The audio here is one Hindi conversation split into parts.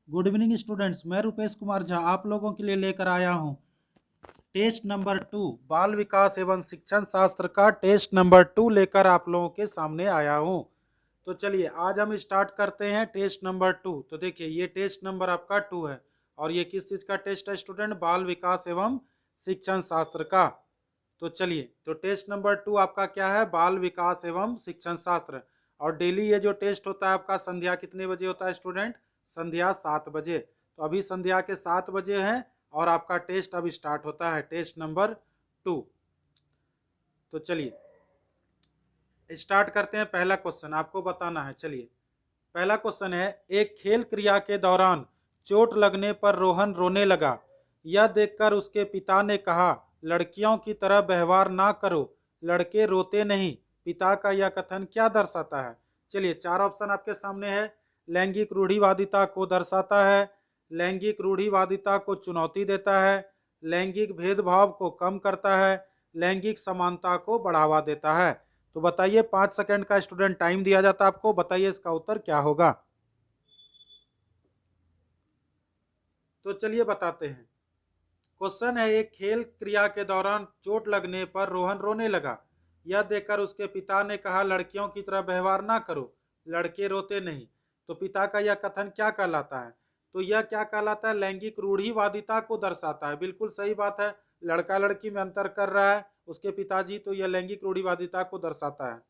गुड इवनिंग स्टूडेंट्स, मैं रुपेश कुमार झा आप लोगों के लिए लेकर आया हूं टेस्ट नंबर 2 बाल विकास एवं शिक्षण शास्त्र का टेस्ट नंबर 2 लेकर आप लोगों के सामने आया हूं। तो चलिए आज हम स्टार्ट करते हैं टेस्ट नंबर 2। तो देखिए ये टेस्ट नंबर आपका 2 है और ये किस चीज़ का टेस्ट है स्टूडेंट? बाल विकास एवं शिक्षण शास्त्र का। तो चलिए, तो टेस्ट नंबर 2 आपका क्या है? बाल विकास एवं शिक्षण शास्त्र। और डेली ये जो टेस्ट होता है आपका संध्या कितने बजे होता है स्टूडेंट? संध्या 7 बजे। तो अभी संध्या के 7 बजे हैं और आपका टेस्ट अब स्टार्ट होता है, टेस्ट नंबर 2। तो चलिए स्टार्ट करते हैं। पहला क्वेश्चन आपको बताना है। चलिए पहला क्वेश्चन है, एक खेल क्रिया के दौरान चोट लगने पर रोहन रोने लगा। यह देखकर उसके पिता ने कहा, लड़कियों की तरह व्यवहार ना करो, लड़के रोते नहीं। पिता का यह कथन क्या दर्शाता है? चलिए चार ऑप्शन आपके सामने है। लैंगिक रूढ़िवादिता को दर्शाता है, लैंगिक रूढ़िवादिता को चुनौती देता है, लैंगिक भेदभाव को कम करता है, लैंगिक समानता को बढ़ावा देता है। तो बताइए, 5 सेकंड का स्टूडेंट टाइम दिया जाता है आपको, बताइए इसका उत्तर क्या होगा। तो चलिए बताते हैं। क्वेश्चन है, एक खेल क्रिया के दौरान चोट लगने पर रोहन रोने लगा। यह देखकर उसके पिता ने कहा, लड़कियों की तरह व्यवहार ना करो, लड़के रोते नहीं। तो पिता का यह कथन क्या कहलाता है? तो यह क्या कहलाता है? लैंगिक रूढ़िवादिता को दर्शाता है। बिल्कुल सही बात है, लड़का लड़की में अंतर कर रहा है उसके पिताजी, तो यह लैंगिक रूढ़िवादिता को दर्शाता है।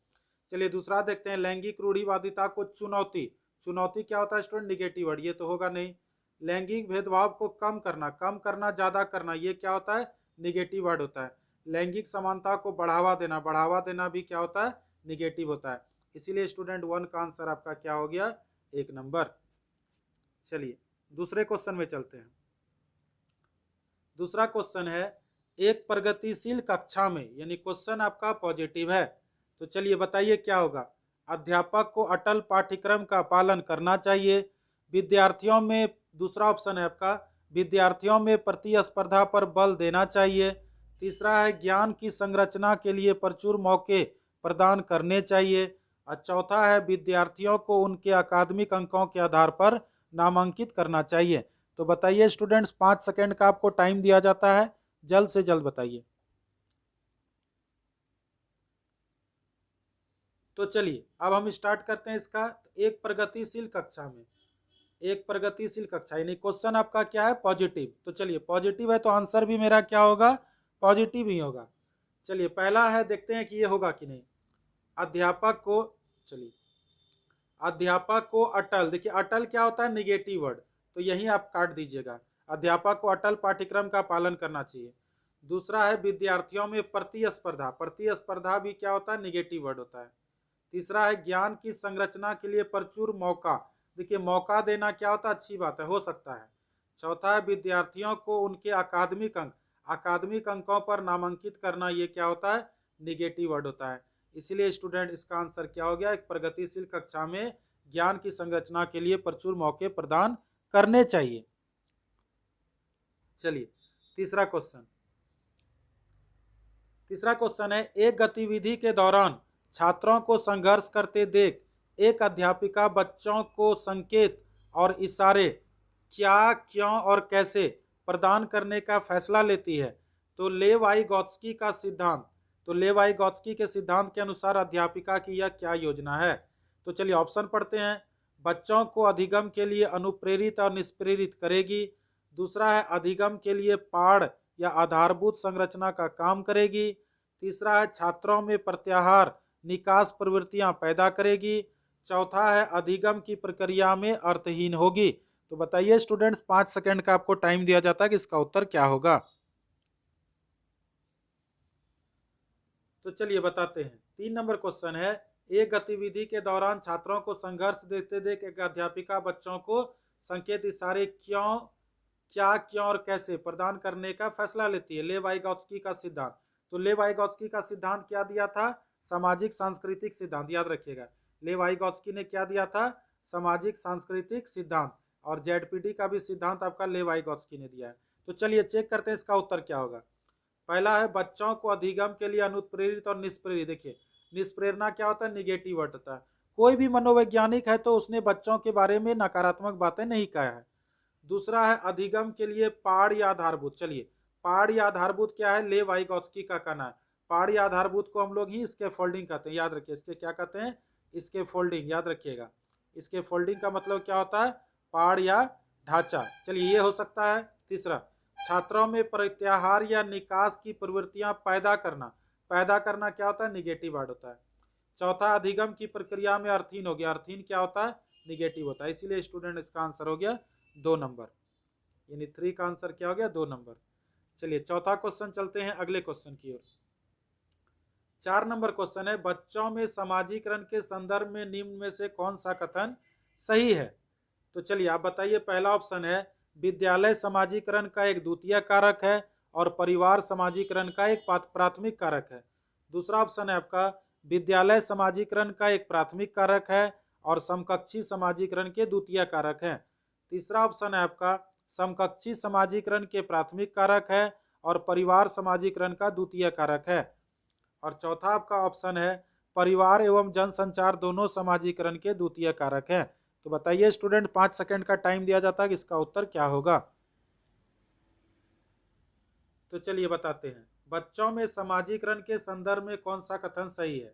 चलिए दूसरा देखते हैं, लैंगिक रूढ़िवादिता को चुनौती। चुनौती क्या होता है स्टूडेंट? निगेटिव वर्ड, ये तो होगा नहीं। लैंगिक भेदभाव को कम करना ज्यादा करना, ये क्या होता है? निगेटिव वर्ड होता है। लैंगिक समानता को बढ़ावा देना भी क्या होता है? निगेटिव होता है। इसीलिए स्टूडेंट 1 का आंसर आपका क्या हो गया? 1 नंबर। चलिए दूसरे क्वेश्चन में चलते हैं। दूसरा क्वेश्चन है, एक प्रगतिशील कक्षा में, यानी क्वेश्चन आपका पॉजिटिव है। तो चलिए बताइए क्या होगा। अध्यापक को अटल पाठ्यक्रम का पालन करना चाहिए। विद्यार्थियों में, दूसरा ऑप्शन है आपका, विद्यार्थियों में प्रतिस्पर्धा पर बल देना चाहिए। तीसरा है, ज्ञान की संरचना के लिए प्रचुर मौके प्रदान करने चाहिए। और चौथा है, विद्यार्थियों को उनके अकादमिक अंकों के आधार पर नामांकित करना चाहिए। तो बताइए स्टूडेंट्स, 5 सेकंड का आपको टाइम दिया जाता है, जल्द से जल्द बताइए। तो चलिए अब हम स्टार्ट करते हैं इसका। एक प्रगतिशील कक्षा में, एक प्रगतिशील कक्षा, यानी क्वेश्चन आपका क्या है? पॉजिटिव। तो चलिए पॉजिटिव है तो आंसर भी मेरा क्या होगा? पॉजिटिव ही होगा। चलिए पहला है, देखते हैं कि ये होगा कि नहीं। अध्यापक को, चलिए अध्यापक को अटल, देखिए अटल क्या होता है? निगेटिव वर्ड, तो यही आप काट दीजिएगा। अध्यापक को अटल पाठ्यक्रम का पालन करना चाहिए। दूसरा है, विद्यार्थियों में प्रतिस्पर्धा, प्रतिस्पर्धा भी क्या होता है? निगेटिव वर्ड होता है। तीसरा है, ज्ञान की संरचना के लिए प्रचुर मौका, देखिए मौका देना क्या होता है? अच्छी बात है, हो सकता है। चौथा है, विद्यार्थियों को उनके अकादमिक अंकों पर नामांकित करना, ये क्या होता है? निगेटिव वर्ड होता है। इसलिए स्टूडेंट इसका आंसर क्या हो गया? एक प्रगतिशील कक्षा में ज्ञान की संरचना के लिए प्रचुर मौके प्रदान करने चाहिए। चलिए तीसरा क्वेश्चन, तीसरा क्वेश्चन है, एक गतिविधि के दौरान छात्रों को संघर्ष करते देख एक अध्यापिका बच्चों को संकेत और इशारे क्या, क्यों और कैसे प्रदान करने का फैसला लेती है। तो लेवाइगोत्स्की का सिद्धांत, तो लेवाइगोत्स्की के सिद्धांत के अनुसार अध्यापिका की यह क्या योजना है? तो चलिए ऑप्शन पढ़ते हैं। बच्चों को अधिगम के लिए अनुप्रेरित और निष्प्रेरित करेगी। दूसरा है, अधिगम के लिए पाठ या आधारभूत संरचना का काम करेगी। तीसरा है, छात्रों में प्रत्याहार निकास प्रवृत्तियां पैदा करेगी। चौथा है, अधिगम की प्रक्रिया में अर्थहीन होगी। तो बताइए स्टूडेंट्स, 5 सेकंड का आपको टाइम दिया जाता है कि इसका उत्तर क्या होगा। तो चलिए बताते हैं। 3 नंबर क्वेश्चन है, एक गतिविधि के दौरान छात्रों को संघर्ष देते देख एक अध्यापिका बच्चों को संकेत, इशारे क्यों, क्या, क्यों और कैसे प्रदान करने का फैसला लेती है। लेवाइगोत्स्की का सिद्धांत, तो लेवाइगोत्स्की का सिद्धांत क्या दिया था? सामाजिक सांस्कृतिक सिद्धांत, याद रखिएगा। लेवाइगोत्स्की ने क्या दिया था? सामाजिक सांस्कृतिक सिद्धांत। और जेडपीटी का भी सिद्धांत आपका लेवाइगोत्स्की ने दिया है। तो चलिए चेक करते हैं इसका उत्तर क्या होगा। पहला है, बच्चों को अधिगम के लिए अनुप्रेरित और निष्प्रेरित। देखिए निष्प्रेरणा क्या होता है? निगेटिव वर्ड होता है। कोई भी मनोवैज्ञानिक है तो उसने बच्चों के बारे में नकारात्मक बातें नहीं कहा है। दूसरा है अधिगम के लिए पाड़ या आधारभूत। चलिए पाड़ या आधारभूत क्या है, लेव वाइगॉत्स्की का कहना है। पाड़ या आधारभूत को हम लोग ही इसके फोल्डिंग कहते हैं, याद रखिए इसके क्या कहते हैं, इसके फोल्डिंग, याद रखिएगा इसके फोल्डिंग का मतलब क्या होता है, पाड़ या ढांचा। चलिए ये हो सकता है। तीसरा, छात्रों में प्रत्याहार या निकास की प्रवृत्तियां पैदा करना। पैदा करना क्या होता है, निगेटिव वर्ड होता है। चौथा, अधिगम की प्रक्रिया में अर्थहीन हो गया। अर्थहीन क्या होता है, निगेटिव होता है। इसीलिए स्टूडेंट इसका आंसर हो गया 2 नंबर, यानी 3 का आंसर क्या हो गया, 2 नंबर। चलिए चौथा क्वेश्चन चलते हैं अगले क्वेश्चन की ओर। 4 नंबर क्वेश्चन है, बच्चों में समाजीकरण के संदर्भ में निम्न में से कौन सा कथन सही है। तो चलिए आप बताइए। पहला ऑप्शन है विद्यालय समाजीकरण का एक द्वितीय कारक है और परिवार समाजीकरण का एक प्राथमिक कारक है। दूसरा ऑप्शन है आपका विद्यालय समाजीकरण का एक प्राथमिक कारक है और समकक्षी समाजीकरण के द्वितीय कारक है। तीसरा ऑप्शन है आपका समकक्षी समाजीकरण के प्राथमिक कारक है और परिवार समाजीकरण का द्वितीय कारक है। और चौथा आपका ऑप्शन है परिवार एवं जनसंचार दोनों समाजीकरण के द्वितीय कारक है। तो बताइए स्टूडेंट, 5 सेकंड का टाइम दिया जाता है कि इसका उत्तर क्या होगा। तो चलिए बताते हैं, बच्चों में समाजीकरण के संदर्भ में कौन सा कथन सही है।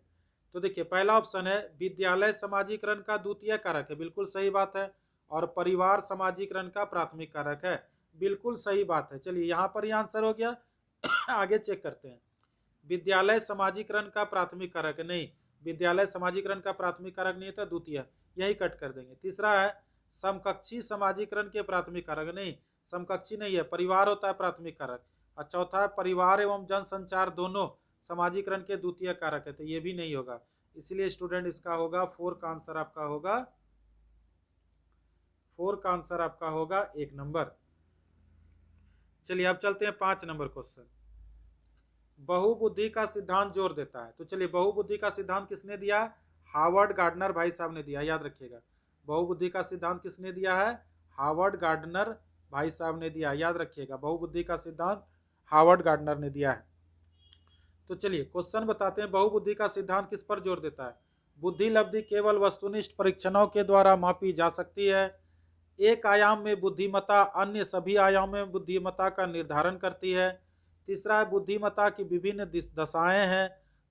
तो देखिए पहला ऑप्शन है विद्यालय समाजीकरण का द्वितीय कारक है, बिल्कुल सही बात है। और परिवार समाजीकरण का प्राथमिक कारक है, बिल्कुल सही बात है। चलिए यहाँ पर ये आंसर हो गया। आगे चेक करते हैं, विद्यालय समाजीकरण का प्राथमिक कारक है, नहीं, विद्यालय समाजीकरण का प्राथमिक कारक नहीं था, द्वितीय, यही कट कर देंगे। तीसरा है समकक्षी समाजीकरण के प्राथमिक कारक, नहीं, समकक्षी नहीं है, परिवार होता है प्राथमिक कारक। और चौथा है परिवार एवं जनसंचार दोनों समाजीकरण के द्वितीय कारक है, तो ये भी नहीं होगा। इसलिए स्टूडेंट इसका होगा 4 का आंसर आपका होगा 4 का आंसर आपका होगा 1 नंबर। चलिए अब चलते हैं 5 नंबर क्वेश्चन। बहुबुद्धि का सिद्धांत जोर देता है। तो चलिए बहुबुद्धि का सिद्धांत किसने दिया, हार्वर्ड गार्डनर भाई साहब ने दिया, याद रखिएगा। बहुबुद्धि का सिद्धांत किसने दिया है, हार्वर्ड गार्डनर भाई साहब ने दिया, याद रखिएगा। बहुबुद्धि का सिद्धांत हार्वर्ड गार्डनर ने दिया है। तो चलिए क्वेश्चन बताते हैं, बहुबुद्धि का सिद्धांत किस पर जोर देता है। बुद्धि लब्धि केवल वस्तुनिष्ठ परीक्षणों के द्वारा मापी जा सकती है। एक आयाम में बुद्धिमत्ता अन्य सभी आयाम में बुद्धिमत्ता का निर्धारण करती है। तीसरा है बुद्धिमत्ता की विभिन्न दशाएं हैं।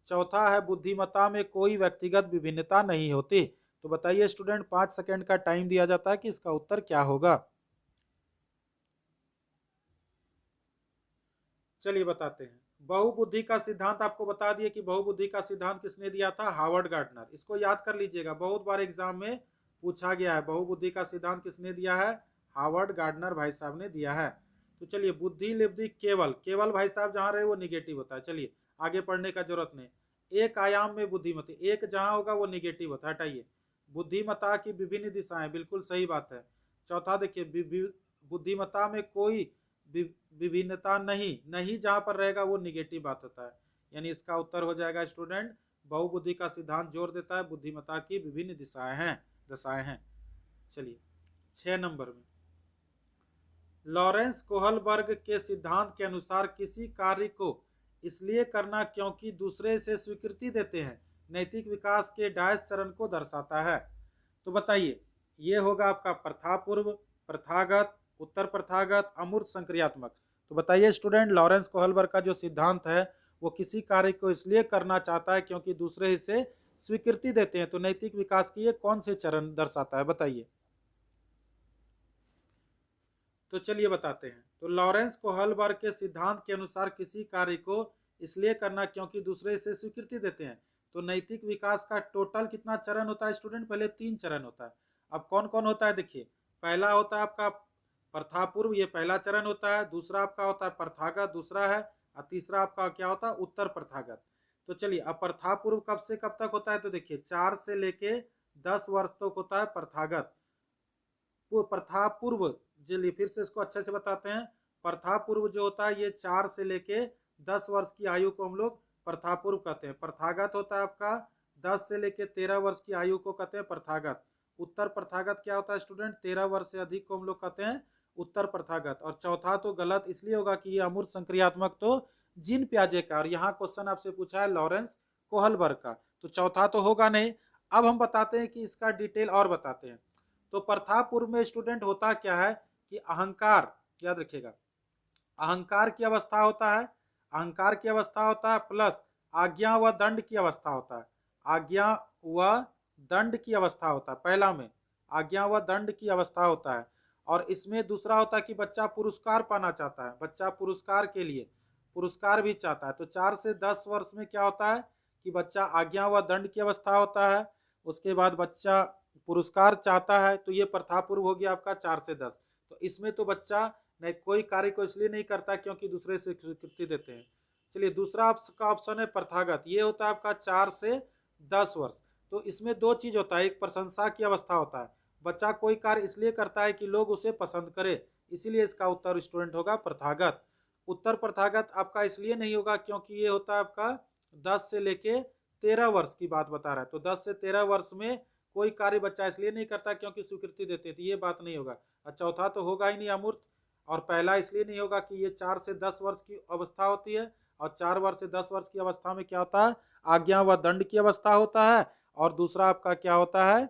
चौथा है बुद्धिमत्ता में कोई व्यक्तिगत विभिन्नता नहीं होती। तो बताइए स्टूडेंट, 5 सेकंड का टाइम दिया जाता है कि इसका उत्तर क्या होगा। चलिए बताते हैं, बहुबुद्धि का सिद्धांत आपको बता दिए कि बहुबुद्धि का सिद्धांत किसने दिया था, हार्वर्ड गार्डनर। इसको याद कर लीजिएगा, बहुत बार एग्जाम में पूछा गया है। बहुबुद्धि का सिद्धांत किसने दिया है, हार्वर्ड गार्डनर भाई साहब ने दिया है। तो चलिए बुद्धि लब्धि केवल, केवल भाई साहब जहां रहे वो निगेटिव होता है। चलिए आगे पढ़ने का जरूरत नहीं। एक आयाम में बुद्धिमत्ता, एक जहां होगा वो निगेटिव होता है, हटाइए। बुद्धिमत्ता की विभिन्न दिशाएं, बिल्कुल सही बात है। चौथा देखिए बुद्धिमत्ता में कोई विभिन्नता नहीं, नहीं जहां पर रहेगा वो निगेटिव बात होता है, यानी इसका उत्तर हो जाएगा स्टूडेंट, बहुबुद्धि का सिद्धांत जोर देता है बुद्धिमत्ता की विभिन्न दशाएं हैं। चलिए 6 नंबर में, लॉरेंस कोहलबर्ग के सिद्धांत के अनुसार किसी कार्य को इसलिए करना क्योंकि दूसरे से स्वीकृति देते हैं नैतिक विकास के डायस चरण को दर्शाता है। तो बताइए ये होगा आपका प्रथापूर्व, प्रथागत, उत्तर प्रथागत, अमूर्त, संक्रियात्मक। तो बताइए स्टूडेंट, लॉरेंस कोहलबर्ग का जो सिद्धांत है वो किसी कार्य को इसलिए करना चाहता है क्योंकि दूसरे इसे स्वीकृति देते हैं। तो नैतिक विकास की ये कौन से चरण दर्शाता है, बताइए। तो चलिए बताते हैं, तो लॉरेंस कोहलबर्ग के सिद्धांत के अनुसार किसी कार्य को इसलिए करना क्योंकि दूसरे इसे स्वीकृति देते हैं। तो नैतिक विकास का टोटल कितना चरण होता है स्टूडेंट, पहले 3 चरण होता है। अब कौन कौन होता है, देखिए पहला होता है आपका प्रथापूर्व, ये पहला चरण होता है। दूसरा आपका होता है प्रथागत, दूसरा है। और तीसरा आपका क्या होता है, उत्तर प्रथागत। तो चलिए अब प्रथापूर्व कब से कब तक होता है, तो देखिए 4 से लेके 10 वर्ष तक होता है प्रथागत। प्रथापूर्व, चलिए फिर से इसको अच्छे से बताते हैं। प्रथापूर्व जो होता है ये 4 से लेके 10 वर्ष की आयु को हम लोग प्रथापूर्व कहते हैं। प्रथागत होता है आपका 10 से लेके 13 वर्ष की आयु को कहते हैं प्रथागत। उत्तर प्रथागत क्या होता है स्टूडेंट, 13 वर्ष से अधिक को हम लोग कहते हैं उत्तर प्रथागत। और चौथा तो गलत इसलिए होगा कि ये अमूर्त संक्रियात्मक तो जीन प्याजे का, और यहाँ क्वेश्चन आपसे पूछा है लॉरेंस कोहलबर्ग का, तो चौथा तो होगा नहीं। अब हम बताते हैं कि इसका डिटेल और बताते हैं। तो प्रथापूर्व में स्टूडेंट होता क्या है, कि अहंकार, याद रखिएगा, अहंकार की अवस्था होता है, अहंकार की अवस्था होता है प्लस आज्ञा व दंड की अवस्था होता है, आज्ञा व दंड की अवस्था होता है, पहला में आज्ञा व दंड की अवस्था होता है। और इसमें दूसरा होता है कि बच्चा पुरस्कार पाना चाहता है, बच्चा पुरस्कार के लिए पुरस्कार भी चाहता है। तो 4 से 10 वर्ष में क्या होता है कि बच्चा आज्ञा व दंड की अवस्था होता है, उसके बाद बच्चा पुरस्कार चाहता है, तो ये प्रथापूर्व हो गया आपका 4 से 10। तो इसमें तो बच्चा नहीं कोई कार्य को इसलिए नहीं करता क्योंकि दूसरे से स्वीकृति देते हैं। चलिए दूसरा आपका ऑप्शन है प्रथागत, ये होता है आपका 4 से 10 वर्ष। तो इसमें दो चीज होता है, एक प्रशंसा की अवस्था होता है, बच्चा कोई कार्य इसलिए करता है कि लोग उसे पसंद करे, इसीलिए इसका उत्तर स्टूडेंट होगा प्रथागत। उत्तर प्रथागत आपका इसलिए नहीं होगा क्योंकि ये होता है आपका 10 से लेके 13 वर्ष की बात बता रहा है। तो 10 से 13 वर्ष में कोई कार्य बच्चा इसलिए नहीं करता क्योंकि स्वीकृति देते थे, ये बात नहीं होगा। चौथा तो होगा ही नहीं अमूर्त, और पहला इसलिए नहीं होगा कि ये 4 से 10 वर्ष की अवस्था होती है, और 4 वर्ष से 10 वर्ष की अवस्था में क्या होता है, आज्ञा व दंड की अवस्था होता है, और दूसरा आपका क्या होता है,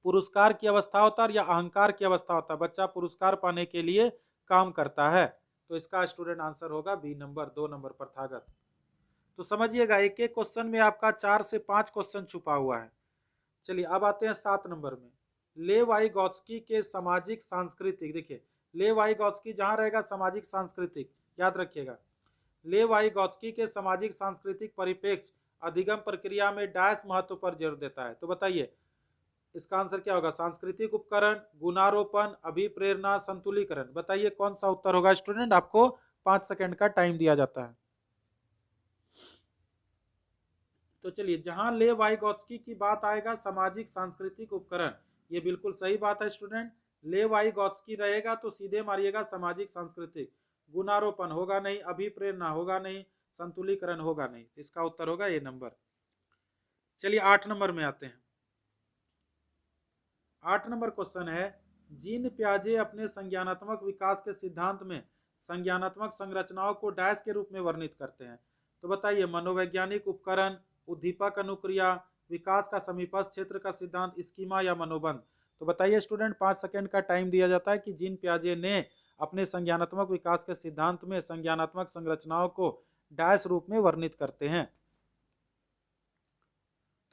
पुरस्कार की अवस्था होता है या अहंकार की अवस्था होता है, बच्चा पुरस्कार पाने के लिए काम करता है। तो इसका स्टूडेंट आंसर होगा बी नंबर, 2 नंबर प्रथागत। तो समझिएगा एक एक क्वेश्चन में आपका 4 से 5 क्वेश्चन छुपा हुआ है। चलिए अब आते हैं 7 नंबर में, ले वाइगोत्स्की के सामाजिक सांस्कृतिक। देखिए ले वाइगोत्स्की जहां रहेगा सामाजिक सांस्कृतिक, याद रखिएगा, ले वाइगोत्स्की के सामाजिक सांस्कृतिक परिप्रेक्ष्य अधिगम प्रक्रिया में डैश महत्व पर जोर देता है। तो बताइए इसका आंसर क्या होगा, सांस्कृतिक उपकरण, गुणारोपण, अभिप्रेरणा, संतुलीकरण। बताइए कौन सा उत्तर होगा स्टूडेंट, आपको 5 सेकंड का टाइम दिया जाता है। तो चलिए जहां ले वाइगोत्स्की की बात आएगा सामाजिक सांस्कृतिक उपकरण, ये बिल्कुल सही बात है स्टूडेंट, ले वाइगोत्स्की रहेगा तो सीधे मारिएगा सामाजिक सांस्कृतिक। गुणारोपण होगा नहीं, अभिप्रेरणा होगा नहीं, संतुलीकरण होगा नहीं, इसका उत्तर होगा ये नंबर। चलिए 8 नंबर में आते हैं। 8 नंबर क्वेश्चन है, जीन प्याजे अपने संज्ञानात्मक विकास के सिद्धांत में संज्ञानात्मक संरचनाओं को डैश के रूप में वर्णित करते हैं। तो बताइए मनोवैज्ञानिक उपकरण, उद्दीपक अनुक्रिया, विकास का समीपस्थ क्षेत्र का सिद्धांत, स्कीमा या मनोबंध। तो बताइए स्टूडेंट 5 सेकंड का टाइम दिया जाता है कि जीन प्याजे ने अपने संज्ञानात्मक विकास के सिद्धांत में संज्ञानात्मक संरचनाओं को डैश रूप में वर्णित करते हैं।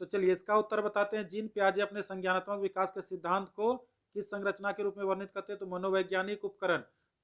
तो चलिए इसका उत्तर बताते हैं, जीन प्याजे अपने संज्ञानात्मक विकास के सिद्धांत को किस संरचना के रूप में वर्णित करते हैं। तो मनोवैज्ञानिक उपकरण,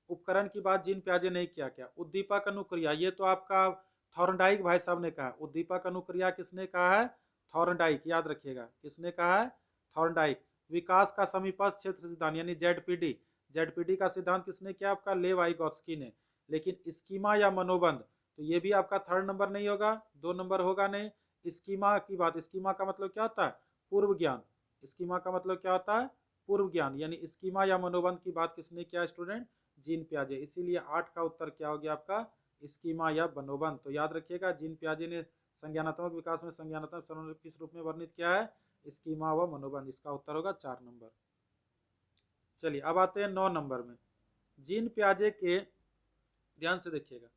उपकरण की बात जीन प्याजे ने किया क्या, उद्दीपक अनुक्रिया, ये तो आपका थॉर्नडाइक भाई साहब ने कहा, उद्दीपक अनुक्रिया किसने कहा है, थॉर्नडाइक, याद रखिएगा किसने कहा है, थॉर्नडाइक। विकास का समीपस्थ क्षेत्र सिद्धांत यानी जेडपीडी, जेडपीडी का सिद्धांत किसने किया, आपका ले वाइगोत्स्की ने। लेकिन स्कीमा या मनोबंध, तो ये भी आपका 3rd नंबर नहीं होगा, 2 नंबर होगा नहीं। स्कीमा की बात, स्कीमा का मतलब क्या होता है, पूर्व ज्ञान, स्कीमा का मतलब क्या होता है, पूर्व ज्ञान, यानी स्कीमा या मनोबंध की बात किसने किया स्टूडेंट, जीन प्याजे। इसीलिए 8 का उत्तर क्या हो गया आपका, स्कीमा या मनोबंध। तो याद रखिएगा जीन प्याजे ने संज्ञानात्मक विकास में संज्ञानात्मक संरचना किस रूप में वर्णित किया है, स्कीमा व मनोबंध। इसका उत्तर होगा 4 नंबर। चलिए अब आते हैं 9 नंबर में, जीन प्याजे के, ध्यान से देखिएगा,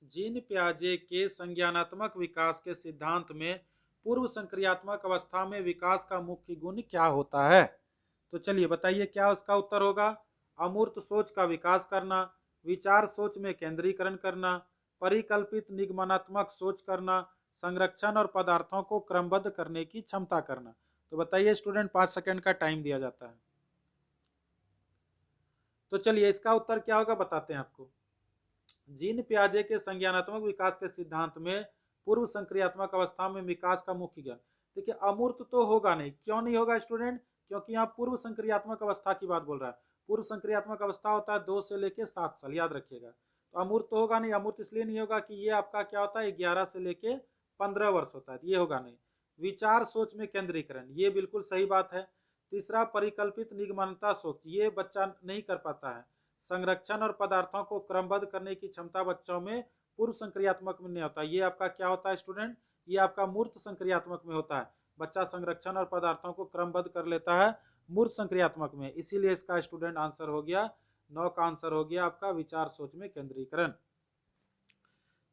जीन प्याजे के संज्ञानात्मक विकास के सिद्धांत में पूर्व संक्रियात्मक अवस्था में विकास का मुख्य गुण क्या होता है। तो चलिए बताइए क्या उसका उत्तर होगा, अमूर्त सोच का विकास करना, विचार सोच में केंद्रीकरण करना, परिकल्पित निगमनात्मक सोच करना, संरक्षण और पदार्थों को क्रमबद्ध करने की क्षमता करना। तो बताइए स्टूडेंट 5 सेकंड का टाइम दिया जाता है। तो चलिए इसका उत्तर क्या होगा बताते हैं आपको, जीन प्याजे के संज्ञानात्मक विकास के सिद्धांत में पूर्व संक्रियात्मक अवस्था में विकास का मुख्य ज्ञान। देखिए अमूर्त तो होगा नहीं, क्यों नहीं होगा स्टूडेंट, क्योंकि यहाँ पूर्व संक्रियात्मक अवस्था की बात बोल रहा है। पूर्व संक्रियात्मक अवस्था होता है 2 से लेके 7 साल, याद रखिएगा। तो अमूर्त तो होगा नहीं, अमूर्त इसलिए नहीं होगा कि ये आपका क्या होता है 11 से लेके 15 वर्ष होता है, ये होगा नहीं। विचार सोच में केंद्रीकरण, ये बिल्कुल सही बात है। तीसरा परिकल्पित निगमनता सोच, ये बच्चा नहीं कर पाता है। संरक्षण और पदार्थों को क्रमबद्ध करने की क्षमता बच्चों में पूर्व संक्रियात्मक में नहीं होता, ये आपका क्या होता है स्टूडेंट, ये आपका मूर्त संक्रियात्मक में होता है। बच्चा संरक्षण और पदार्थों को क्रमबद्ध कर लेता है मूर्त संक्रियात्मक में, इसीलिए इसका स्टूडेंट आंसर हो गया 9 का आंसर हो गया आपका विचार सोच में केंद्रीकरण।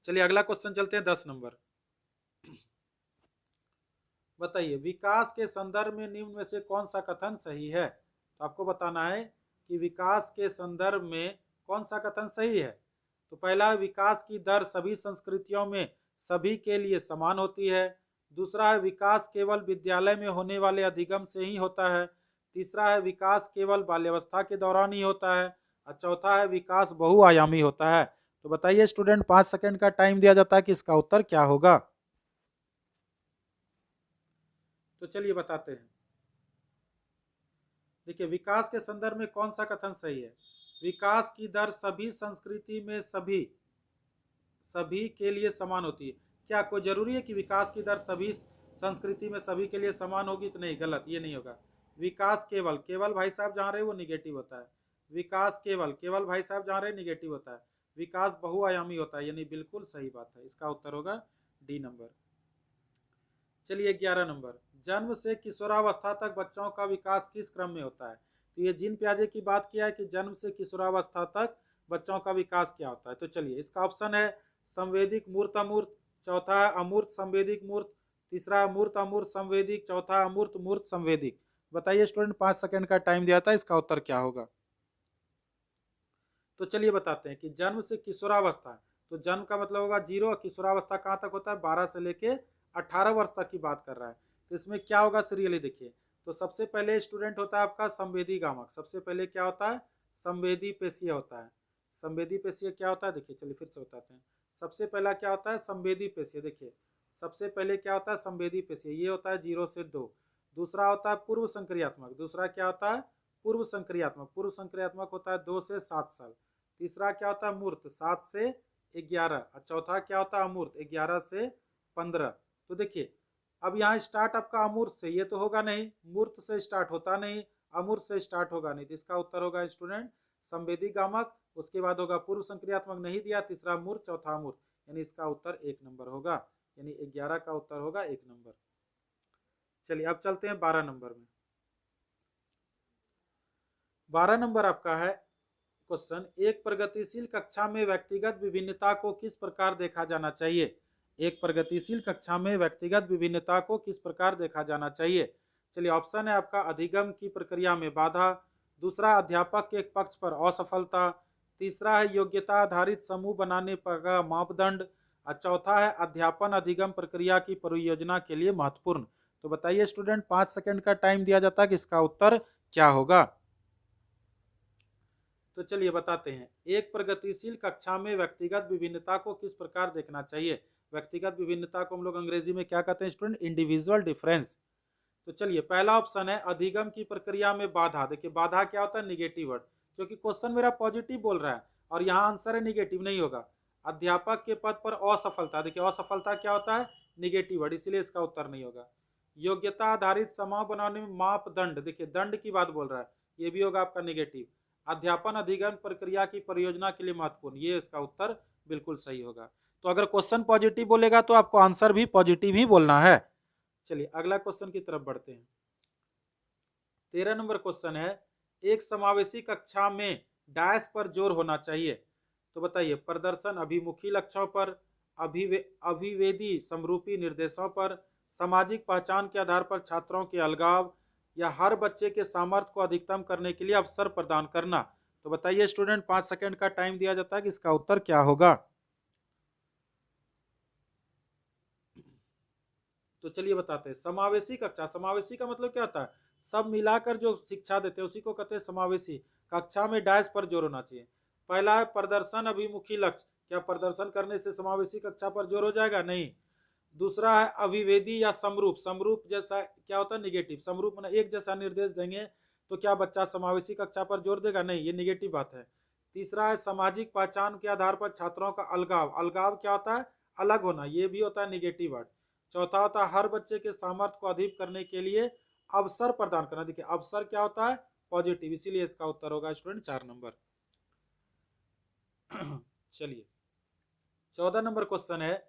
चलिए अगला क्वेश्चन चलते हैं 10 नंबर। बताइए विकास के संदर्भ में निम्न में से कौन सा कथन सही है। तो आपको बताना है कि विकास के संदर्भ में कौन सा कथन सही है। तो पहला है विकास की दर सभी संस्कृतियों में सभी के लिए समान होती है। दूसरा है विकास केवल विद्यालय में होने वाले अधिगम से ही होता है। तीसरा है विकास केवल बाल्यावस्था के दौरान ही होता है। और चौथा है विकास बहुआयामी होता है। तो बताइए स्टूडेंट, 5 सेकंड का टाइम दिया जाता है कि इसका उत्तर क्या होगा। तो चलिए बताते हैं। देखिए, विकास के संदर्भ में कौन सा कथन सही है। विकास की दर सभी संस्कृति में सभी के लिए समान होती है। क्या कोई जरूरी है कि विकास की दर सभी संस्कृति में सभी के लिए समान होगी? तो नहीं, गलत, ये नहीं होगा। विकास केवल केवल भाई साहब जहाँ रहे वो निगेटिव होता है। विकास केवल केवल भाई साहब जहाँ रहे निगेटिव होता है। विकास बहुआयामी होता है, यानी बिल्कुल सही बात है। इसका उत्तर होगा डी नंबर। चलिए 11 नंबर, जन्म से किशोरावस्था तक बच्चों का विकास किस क्रम में होता है। तो ये जीन पियाजे की बात किया है कि जन्म से किशोरावस्था तक बच्चों का विकास क्या होता है। तो चलिए इसका ऑप्शन है संवेदिक मूर्त अमूर्त, चौथा है अमूर्त संवेदिक मूर्त, तीसरा है मूर्त अमूर्त संवेदिक, चौथा अमूर्त मूर्त संवेदिक। बताइए स्टूडेंट, 5 सेकंड का टाइम दिया था, इसका उत्तर क्या होगा। तो चलिए बताते हैं कि जन्म से किशोरावस्था, तो जन्म का मतलब होगा 0, किशोरावस्था कहाँ तक होता है, 12 से लेके 18 वर्ष तक की बात कर रहा है। तो इसमें क्या होगा सीरियली देखिए। तो सबसे पहले स्टूडेंट होता है आपका संवेदी गामक। सबसे पहले क्या होता है, संवेदी पेशीय होता है। संवेदी पेशीय क्या होता है, देखिए चलिए फिर से बताते हैं। सबसे पहला क्या होता है, संवेदी पेशीय। देखिए सबसे पहले क्या होता है, संवेदी पेशीय, ये होता है 0 से 2। दूसरा होता है पूर्व संक्रियात्मक। दूसरा क्या होता है, पूर्व संक्रियात्मक। पूर्व संक्रियात्मक होता है 2 से 7 साल। तीसरा क्या होता है, मूर्त, 7 से 11। और चौथा क्या होता है, अमूर्त, 11 से 15। तो देखिए अब यहाँ स्टार्ट आपका अमूर्त से, ये तो होगा नहीं, मूर्त से स्टार्ट होता नहीं, अमूर्त से स्टार्ट होगा नहीं। तो इसका उत्तर होगा स्टूडेंट संवेदी गामक, उसके बाद होगा पूर्व संक्रियात्मक नहीं दिया, तीसरा मूर्त, चौथा अमूर्त, यानी इसका उत्तर 1 नंबर होगा, यानी 11 का उत्तर होगा 1 नंबर। चलिए अब चलते हैं 12 नंबर में। 12 नंबर आपका है क्वेश्चन, एक प्रगतिशील कक्षा में व्यक्तिगत विभिन्नता को किस प्रकार देखा जाना चाहिए। एक प्रगतिशील कक्षा में व्यक्तिगत विभिन्नता को किस प्रकार देखा जाना चाहिए। चलिए ऑप्शन है आपका अधिगम की प्रक्रिया में बाधा, दूसरा अध्यापक के पक्ष पर असफलता, तीसरा है योग्यता आधारित समूह बनाने का मापदंड, और चौथा है अध्यापन अधिगम प्रक्रिया की परियोजना के लिए महत्वपूर्ण। तो बताइए स्टूडेंट, 5 सेकंड का टाइम दिया जाता है कि इसका उत्तर क्या होगा। तो चलिए बताते हैं, एक प्रगतिशील कक्षा में व्यक्तिगत विभिन्नता को किस प्रकार देखना चाहिए। व्यक्तिगत विभिन्नता को हम लोग अंग्रेजी में क्या कहते हैं स्टूडेंट, इंडिविजुअल डिफरेंस। तो चलिए पहला ऑप्शन है अधिगम की प्रक्रिया में बाधा। देखिए बाधा क्या होता है, निगेटिव वर्ड, क्योंकि क्वेश्चन मेरा पॉजिटिव बोल रहा है और यहाँ आंसर है निगेटिव, नहीं होगा। अध्यापक के पद पर असफलता, देखिए असफलता क्या होता है, निगेटिव वर्ड, इसीलिए इसका उत्तर नहीं होगा। योग्यता आधारित समूह बनाने में मापदंड, देखिए दंड की बात बोल रहा है, ये भी होगा आपका निगेटिव। अध्यापन अधिगम प्रक्रिया की परियोजना के लिए महत्वपूर्ण, ये इसका उत्तर बिल्कुल सही होगा। तो अगर क्वेश्चन पॉजिटिव बोलेगा तो आपको आंसर भी पॉजिटिव ही बोलना है। चलिए अगला क्वेश्चन की तरफ बढ़ते हैं। 13 नंबर क्वेश्चन है, एक समावेशी कक्षा में डैश पर जोर होना चाहिए। तो बताइए प्रदर्शन अभिमुखी लक्ष्यों पर, अभिवेदी समरूपी निर्देशों पर, सामाजिक पहचान के आधार पर छात्रों के अलगाव, या हर बच्चे के सामर्थ्य को अधिकतम करने के लिए अवसर प्रदान करना। तो बताइए स्टूडेंट, 5 सेकंड का टाइम दिया जाता है कि इसका उत्तर क्या होगा। तो चलिए बताते हैं, समावेशी कक्षा, समावेशी का मतलब क्या होता है, सब मिलाकर जो शिक्षा देते हैं उसी को कहते हैं समावेशी। कक्षा में डैश पर जोर होना चाहिए। पहला है प्रदर्शन अभिमुखी लक्ष्य, क्या प्रदर्शन करने से समावेशी कक्षा पर जोर हो जाएगा, नहीं। दूसरा है अभिवेदी या समरूप, समरूप जैसा क्या होता है, निगेटिव, समरूप मतलब एक जैसा निर्देश देंगे तो क्या बच्चा समावेशी कक्षा पर जोर देगा, नहीं, ये निगेटिव बात है। तीसरा है सामाजिक पहचान के आधार पर छात्रों का अलगाव, अलगाव क्या होता है, अलग होना, ये भी होता है निगेटिव वर्ड। चौथा होता है हर बच्चे के सामर्थ्य को अधिक करने के लिए अवसर प्रदान करना, देखिए अवसर क्या होता है, पॉजिटिव, इसीलिए इसका उत्तर होगा स्टूडेंट 4 नंबर। चलिए 14 नंबर क्वेश्चन है,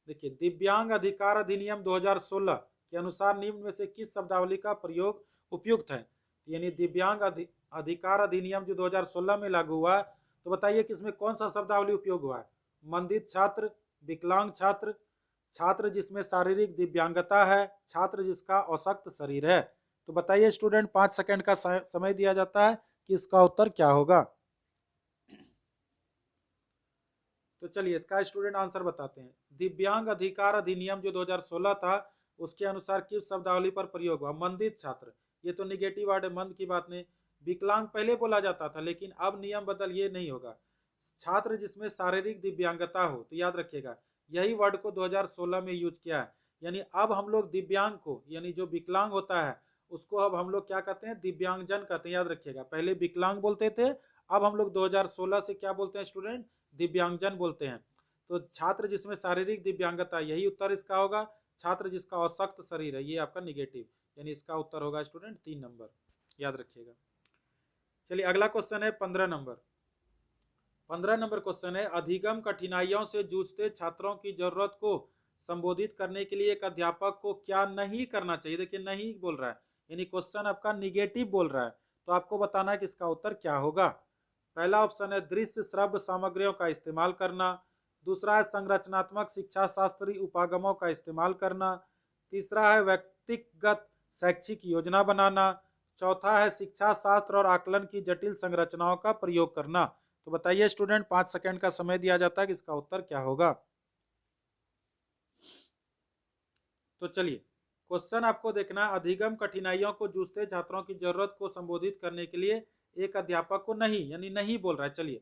देखिए दिव्यांग अधिकार अधिनियम 2016 के अनुसार निम्न में से किस शब्दावली का प्रयोग उपयुक्त है। यानी दिव्यांग अधिकार अधिनियम जो 2016 में लागू हुआ, तो बताइए किसमें कौन सा शब्दावली उपयोग हुआ है। मंदित छात्र, विकलांग छात्र, छात्र जिसमें शारीरिक दिव्यांगता है, छात्र जिसका अशक्त शरीर है। तो बताइए स्टूडेंट, 5 सेकंड का समय दिया जाता है कि इसका उत्तर क्या होगा। तो चलिए इसका स्टूडेंट आंसर बताते हैं। दिव्यांग अधिकार अधिनियम जो 2016 था उसके अनुसार किस शब्दावली पर प्रयोग हुआ? मंदित छात्र, ये तो निगेटिव वर्ड है, मंद की बात नहीं। विकलांग पहले बोला जाता था लेकिन अब नियम बदल, ये नहीं होगा। छात्र जिसमें शारीरिक दिव्यांगता हो, तो याद रखिएगा यही वर्ड को 2016 में यूज किया है। यानी अब हम लोग दिव्यांग को, यानी जो विकलांग होता है उसको अब हम लोग क्या कहते हैं? दिव्यांगजन कहते हैं। याद रखिएगा पहले विकलांग बोलते थे, अब हम लोग 2016 से क्या बोलते हैं स्टूडेंट? दिव्यांगजन बोलते हैं। तो छात्र जिसमें शारीरिक दिव्यांगता, यही उत्तर इसका होगा। छात्र जिसका अशक्त शरीर है, ये आपका निगेटिव, यानी इसका उत्तर होगा स्टूडेंट 3 नंबर, याद रखिएगा। चलिए अगला क्वेश्चन है 15 नंबर। 15 नंबर क्वेश्चन है, अधिगम कठिनाइयों से जूझते छात्रों की जरूरत को संबोधित करने के लिए एक अध्यापक को क्या नहीं करना चाहिए? देखिए नहीं बोल रहा है, यानी क्वेश्चन आपका निगेटिव बोल रहा है, तो आपको बताना है कि इसका उत्तर क्या होगा। पहला ऑप्शन है दृश्य श्रव्य सामग्रियों का इस्तेमाल करना। दूसरा है संरचनात्मक शिक्षा शास्त्री उपागमों का इस्तेमाल करना। तीसरा है व्यक्तिगत शैक्षिक योजना बनाना। चौथा है शिक्षा शास्त्र और आकलन की जटिल संरचनाओं का प्रयोग करना। तो बताइए स्टूडेंट, 5 सेकंड का समय दिया जाता है कि इसका उत्तर क्या होगा। तो चलिए क्वेश्चन आपको देखना, अधिगम कठिनाइयों को जूझते छात्रों की जरूरत को संबोधित करने के लिए एक अध्यापक को नहीं, यानी नहीं बोल रहा है। चलिए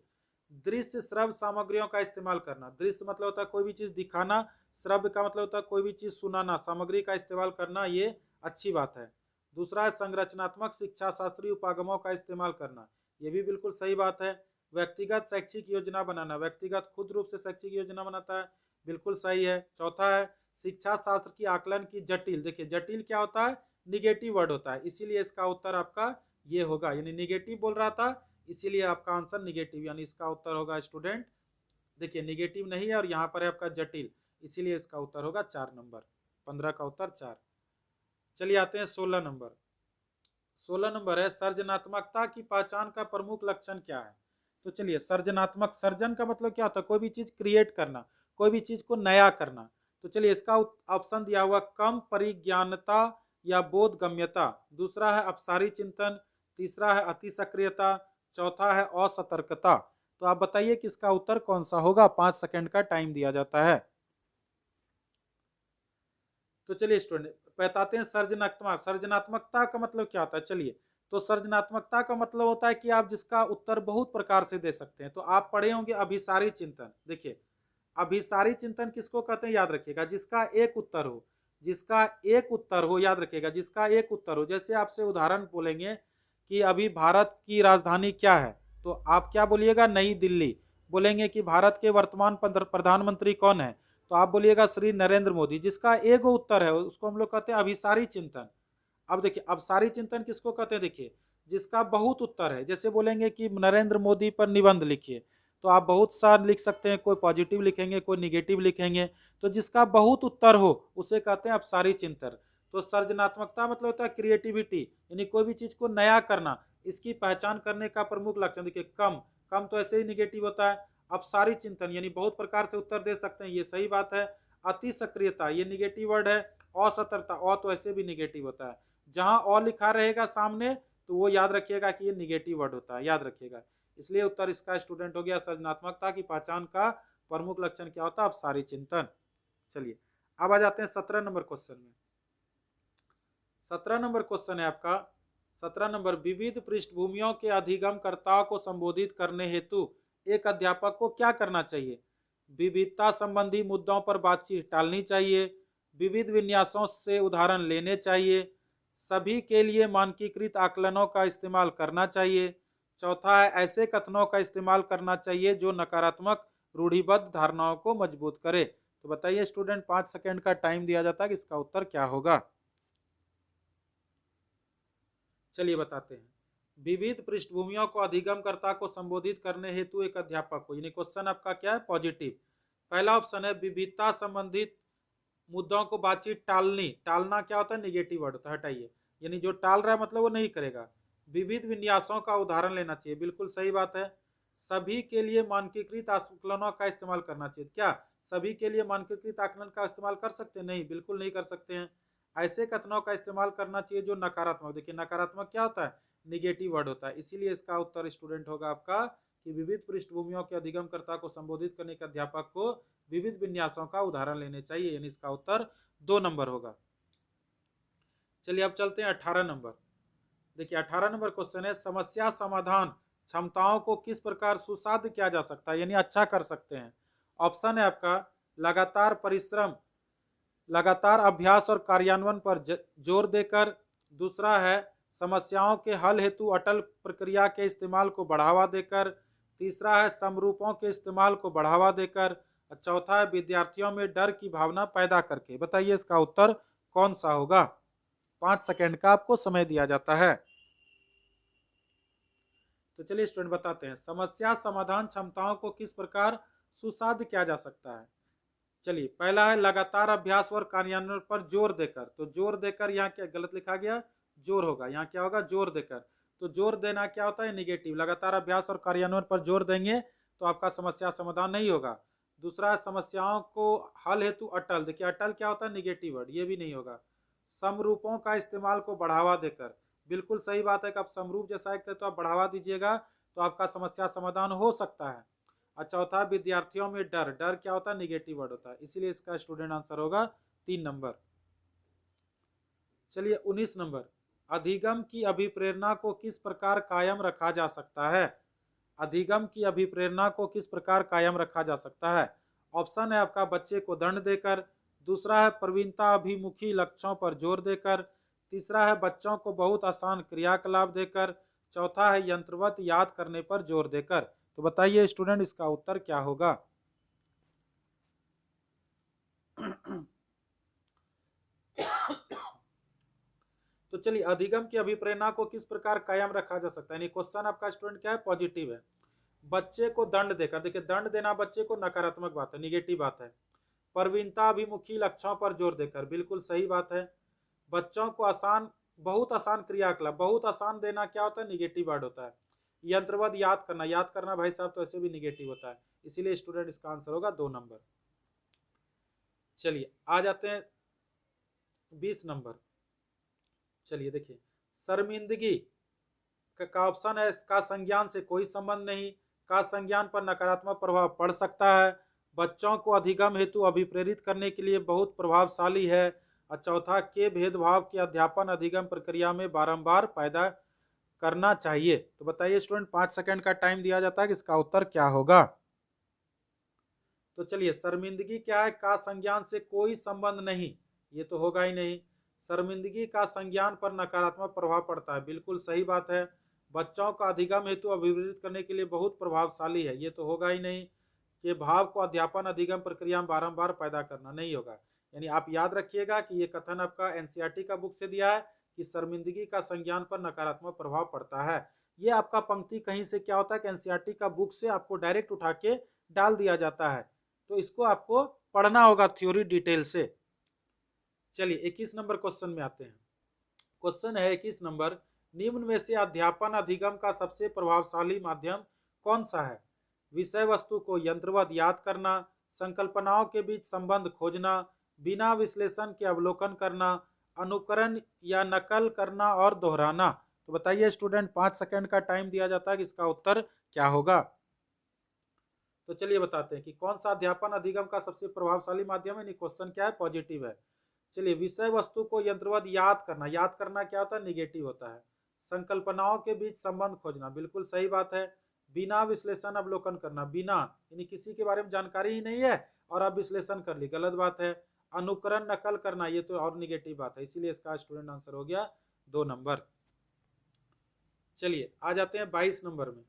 दृश्य श्रव्य सामग्रियों का इस्तेमाल करना, दृश्य मतलब होता है कोई भी चीज दिखाना, श्रव्य का मतलब होता है कोई भी चीज सुनाना, सामग्री का इस्तेमाल करना, ये अच्छी बात है। दूसरा है संरचनात्मक शिक्षा शास्त्रीय उपागमों का इस्तेमाल करना, ये भी बिल्कुल सही बात है। व्यक्तिगत शैक्षिक योजना बनाना, व्यक्तिगत खुद रूप से शैक्षिक योजना बनाता है, बिल्कुल सही है। चौथा है शिक्षा शास्त्र की आकलन की जटिल, देखिए जटिल क्या होता है? निगेटिव वर्ड होता है, इसीलिए इसका उत्तर आपका ये होगा, यानी निगेटिव बोल रहा था इसीलिए आपका आंसर निगेटिव, यानी इसका उत्तर होगा स्टूडेंट, देखिए निगेटिव नहीं है और यहाँ पर है आपका जटिल, इसीलिए इसका उत्तर होगा 4 नंबर। 15 का उत्तर 4। चलिए आते हैं 16 नंबर। 16 नंबर है सर्जनात्मकता की पहचान का प्रमुख लक्षण क्या है? तो चलिए सर्जनात्मक, सर्जन का मतलब क्या होता है? कोई भी चीज क्रिएट करना, कोई भी चीज को नया करना। तो चलिए इसका ऑप्शन दिया हुआ कम परिज्ञानता या बोधगम्यता। दूसरा है अपसारी चिंतन। तीसरा है अति सक्रियता। चौथा है असतर्कता। तो आप बताइए कि इसका उत्तर कौन सा होगा। 5 सेकंड का टाइम दिया जाता है। तो चलिए स्टूडेंट बताते हैं सर्जनात्मक, सर्जनात्मकता का मतलब क्या होता है। चलिए तो सर्जनात्मकता का मतलब होता है कि आप जिसका उत्तर बहुत प्रकार से दे सकते हैं। तो आप पढ़े होंगे अभिसारी चिंतन। देखिए अभिसारी चिंतन किसको कहते हैं? याद रखिएगा जिसका एक उत्तर हो, जिसका एक उत्तर हो, याद रखिएगा जिसका एक उत्तर हो। जैसे आपसे उदाहरण बोलेंगे कि अभी भारत की राजधानी क्या है, तो आप क्या बोलिएगा? नई दिल्ली। बोलेंगे कि भारत के वर्तमान प्रधानमंत्री कौन है, तो आप बोलिएगा श्री नरेंद्र मोदी। जिसका एक उत्तर है उसको हम लोग कहते हैं अभिसारी चिंतन। अब देखिए अभिसारी चिंतन किसको कहते हैं? देखिए जिसका बहुत उत्तर है, जैसे बोलेंगे कि नरेंद्र मोदी पर निबंध लिखिए, तो आप बहुत सा लिख सकते हैं, कोई पॉजिटिव लिखेंगे कोई निगेटिव लिखेंगे। तो जिसका बहुत उत्तर हो उसे कहते हैं अभिसारी चिंतन। तो सर्जनात्मकता मतलब होता है क्रिएटिविटी, यानी कोई भी चीज को नया करना, इसकी पहचान करने का प्रमुख लक्षण। देखिए कम, कम तो ऐसे ही निगेटिव होता है। अपसारी चिंतन यानी बहुत प्रकार से उत्तर दे सकते हैं, ये सही बात है। अति सक्रियता ये निगेटिव वर्ड है। असतर्कता, अ तो ऐसे भी निगेटिव होता है, जहां अ लिखा रहेगा सामने तो वो याद रखिएगा कि ये निगेटिव वर्ड होता है, याद रखिएगा। इसलिए उत्तर इसका स्टूडेंट हो गया सृजनात्मकता की पहचान का प्रमुख लक्षण क्या होता है? अपसारी चिंतन। चलिए अब आ जाते हैं 17 नंबर क्वेश्चन में। 17 नंबर क्वेश्चन है आपका। 17 नंबर, विविध पृष्ठभूमियों के अधिगमकर्ताओं को संबोधित करने हेतु एक अध्यापक को क्या करना चाहिए? विविधता संबंधी मुद्दों पर बातचीत टालनी चाहिए, विविध विन्यासों से उदाहरण लेने चाहिए, सभी के लिए मानकीकृत आकलनों का इस्तेमाल करना चाहिए। चौथा है ऐसे कथनों का इस्तेमाल करना चाहिए जो नकारात्मक रूढ़िबद्ध धारणाओं को मजबूत करे। तो बताइए स्टूडेंट, 5 सेकंड का टाइम दिया जाता है कि इसका उत्तर क्या होगा। चलिए बताते हैं। विविध पृष्ठभूमियों को अधिगमकर्ता को संबोधित करने हेतु एक अध्यापक को, यानी क्वेश्चन आपका क्या है? पॉजिटिव। पहला ऑप्शन है विविधता संबंधित मुद्दों को बातचीत टालनी, टालना क्या होता है? निगेटिव वर्ड होता है, हटाइए, यानी जो टाल रहा है मतलब वो नहीं करेगा। विविध विन्यासों का उदाहरण लेना चाहिए, बिल्कुल सही बात है। सभी के लिए मानकीकृत आकलनों का इस्तेमाल करना चाहिए, क्या सभी के लिए मानकीकृत आकलन का इस्तेमाल कर सकते हैं? नहीं, बिल्कुल नहीं कर सकते हैं। ऐसे कथनों का इस्तेमाल करना चाहिए जो नकारात्मक, देखिए नकारात्मक क्या होता है, निगेटिव वर्ड होता है। इसीलिए इसका उत्तर स्टूडेंट होगा आपका कि विविध पृष्ठभूमियों के अधिगमकर्ता को संबोधित करने के अध्यापक को विविध विन्यासों का उदाहरण लेने चाहिए, यानी इसका उत्तर 2 नंबर होगा। चलिए अब चलते हैं 18 नंबर। देखिए 18 नंबर क्वेश्चन है, समस्या समाधान क्षमताओं को किस प्रकार सुसाध्य किया जा सकता है, यानी अच्छा कर सकते हैं। ऑप्शन है आपका लगातार परिश्रम, लगातार अभ्यास और कार्यान्वयन पर जोर देकर, दूसरा है समस्याओं के हल हेतु अटल प्रक्रिया के इस्तेमाल को बढ़ावा देकर, तीसरा है समरूपों के इस्तेमाल को बढ़ावा देकर, चौथा है विद्यार्थियों में डर की भावना पैदा करके। बताइए इसका उत्तर कौन सा होगा। 5 सेकंड का आपको समय दिया जाता है। तो चलिए स्टूडेंट बताते हैं, समस्या समाधान क्षमताओं को किस प्रकार सुसाध्य किया जा सकता है। चलिए पहला है लगातार अभ्यास और कार्यान्वयन पर जोर देकर, तो जोर देकर यहाँ क्या गलत लिखा गया, जोर होगा, यहाँ क्या होगा, जोर देकर। तो जोर देना क्या होता है, निगेटिव। लगातार अभ्यास और कार्यान्वयन पर जोर देंगे तो आपका समस्या समाधान नहीं होगा। दूसरा है समस्याओं को हल हेतु अटल, देखिए अटल क्या होता है, निगेटिव वर्ड, ये भी नहीं होगा। समरूपों का इस्तेमाल को बढ़ावा देकर, बिल्कुल सही बात है कि आप समरूप जैसा एक तो आप बढ़ावा दीजिएगा तो आपका समस्या समाधान हो सकता है। और चौथा विद्यार्थियों में डर, डर क्या होता है, निगेटिव वर्ड होता है, इसीलिए इसका स्टूडेंट आंसर होगा 3 नंबर। चलिए 19 नंबर, अधिगम की अभिप्रेरणा को किस प्रकार कायम रखा जा सकता है। अधिगम की अभिप्रेरणा को किस प्रकार कायम रखा जा सकता है। ऑप्शन है आपका बच्चे को दंड देकर, दूसरा है प्रवीणता अभिमुखी लक्ष्यों पर जोर देकर, तीसरा है बच्चों को बहुत आसान क्रियाकलाप देकर, चौथा है यंत्रवत याद करने पर जोर देकर। तो बताइए स्टूडेंट इसका उत्तर क्या होगा। तो चलिए अधिगम की अभिप्रेरणा को किस प्रकार कायम रखा जा सकता है, यानी क्वेश्चन आपका स्टूडेंट क्या है, पॉजिटिव है। बच्चे को दंड देकर, देखिए दंड देना बच्चे को नकारात्मक बात है, निगेटिव बात है। प्रवीणता अभिमुखी लक्ष्यों पर जोर देकर, बिल्कुल सही बात है। बच्चों को आसान, बहुत आसान क्रियाकलाप, बहुत आसान देना क्या होता है, निगेटिव वर्ड होता है। यंत्रवत याद करना, याद करना भाई साहब तो ऐसे भी निगेटिव होता है, इसीलिए स्टूडेंट इसका आंसर होगा 2 नंबर। चलिए आ जाते हैं 20 नंबर। चलिए देखिए शर्मिंदगी का ऑप्शन है, का संज्ञान से कोई संबंध नहीं, का संज्ञान पर नकारात्मक प्रभाव पड़ सकता है, बच्चों को अधिगम हेतु अभिप्रेरित करने के लिए बहुत प्रभावशाली है, और चौथा के भेदभाव के अध्यापन अधिगम प्रक्रिया में बारंबार पैदा करना चाहिए। तो बताइए स्टूडेंट 5 सेकंड का टाइम दिया जाता है कि इसका उत्तर क्या होगा। तो चलिए शर्मिंदगी क्या है, का संज्ञान से कोई संबंध नहीं, ये तो होगा ही नहीं। शर्मिंदगी का संज्ञान पर नकारात्मक प्रभाव पड़ता है, बिल्कुल सही बात है। बच्चों का अधिगम हेतु अभिवृद्ध करने के लिए बहुत प्रभावशाली है, ये तो होगा ही नहीं। कि भाव को अध्यापन अधिगम प्रक्रिया में बारंबार पैदा करना, नहीं होगा। यानी आप याद रखिएगा कि ये कथन आपका एनसीईआरटी का बुक से दिया है कि शर्मिंदगी का संज्ञान पर नकारात्मक प्रभाव पड़ता है। ये आपका पंक्ति कहीं से क्या होता है कि एनसीईआरटी का बुक से आपको डायरेक्ट उठा के डाल दिया जाता है, तो इसको आपको पढ़ना होगा थ्योरी डिटेल से। चलिए 21 नंबर क्वेश्चन में आते हैं। क्वेश्चन है 21 नंबर, निम्न में से अध्यापन अधिगम का सबसे प्रभावशाली माध्यम कौन सा है। विषय वस्तु को यंत्रवत याद करना, संकल्पनाओं के बीच संबंध खोजना, बिना विश्लेषण के अवलोकन करना, अनुकरण या नकल करना और दोहराना। तो बताइए स्टूडेंट 5 सेकंड का टाइम दिया जाता है कि इसका उत्तर क्या होगा। तो चलिए बताते हैं कि कौन सा अध्यापन अधिगम का सबसे प्रभावशाली माध्यम है, क्वेश्चन क्या है, पॉजिटिव है। चलिए विषय वस्तु को यंत्रवत याद करना, याद करना क्या होता है, निगेटिव होता है। संकल्पनाओं के बीच संबंध खोजना, बिल्कुल सही बात है। बिना विश्लेषण अवलोकन करना, बिना यानी किसी के बारे में जानकारी ही नहीं है और आप विश्लेषण कर ली, गलत बात है। अनुकरण नकल करना, ये तो और निगेटिव बात है, इसीलिए इसका स्टूडेंट आंसर हो गया 2 नंबर। चलिए आ जाते हैं 22 नंबर में।